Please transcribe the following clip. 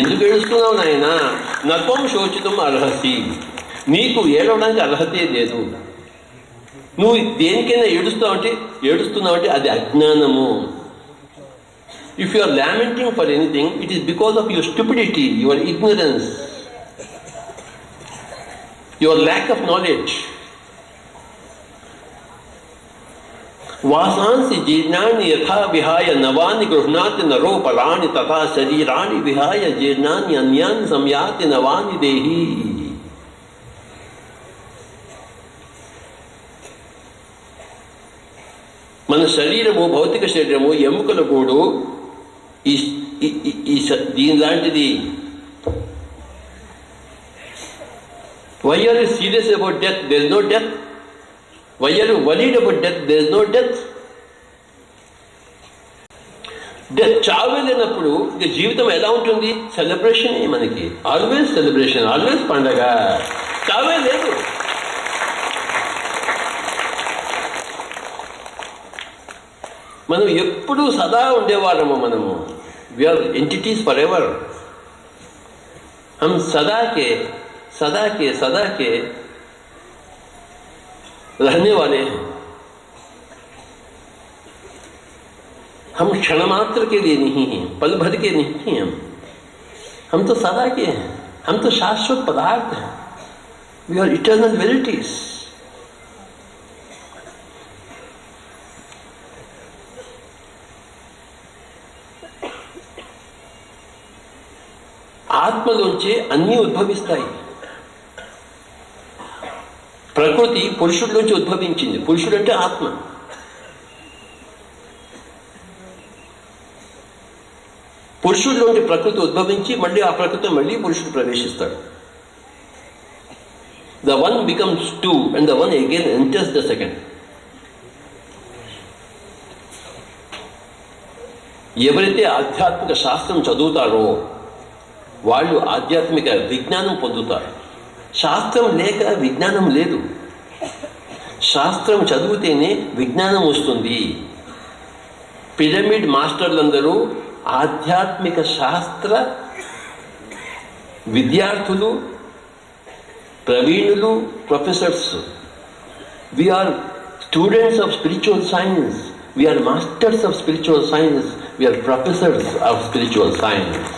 ఎందుకు ఏడుస్తున్నావు నాయన? నత్వం శోచితం అర్హసి, నీకు ఏడవడానికి అర్హతే లేదు. నువ్వు దేనికైనా ఏడుస్తున్నావంటే అది అజ్ఞానము. If you are lamenting for anything, it is because of your stupidity, your ignorance, your lack of knowledge. వాసాంసి జీర్ణాన్ని యథా విహాయ నవాని గృహ్ణాతి నరోపరాణి తథా శరీరాన్ని విహాయ జీర్ణాన్ని అన్యాన్ని సంయాతి నవాని దేహి. మన శరీరము, భౌతిక శరీరము, ఎముకల గూడు దీని లాంటిది. Why are you serious about death? There is no death. Why are you worried about death? There is no death. Death, చావే లేనప్పుడు ఇక జీవితం ఎలా ఉంటుంది? సెలబ్రేషన్ మనకి, ఆల్వేస్ సెలబ్రేషన్, ఆల్వేస్ పండగ. చావే లేదు. మనం ఎప్పుడు సదా ఉండేవాళ్ళము. మనము వీఆర్ ఎంటిటీస్ ఫర్ ఎవర్. हम सदा के रहने वाले हैं. हम क्षण मात्र के लिए नहीं हैं, पल भर के नहीं हैं. हम तो सदा के हैं. हम तो शाश्वत पदार्थ हैं. We are eternal verities. ఆత్మలోంచి అన్నీ ఉద్భవిస్తాయి. ప్రకృతి పురుషుడిలోంచి ఉద్భవించింది. పురుషుడు అంటే ఆత్మ. పురుషుడిలోంచి ప్రకృతి ఉద్భవించి మళ్ళీ ఆ ప్రకృతి మళ్ళీ పురుషుడు ప్రవేశిస్తాడు. The one becomes two and the one again enters the second. ఎవరైతే ఆధ్యాత్మిక శాస్త్రం చదువుతారో వాళ్ళు ఆధ్యాత్మిక విజ్ఞానం పొందుతారు. శాస్త్రం లేక విజ్ఞానం లేదు. శాస్త్రం చదివితేనే విజ్ఞానం వస్తుంది. పిరమిడ్ మాస్టర్లందరూ ఆధ్యాత్మిక శాస్త్ర విద్యార్థులు, ప్రవీణులు, professors. We are students of spiritual science. We are masters of spiritual science. We are professors of spiritual science.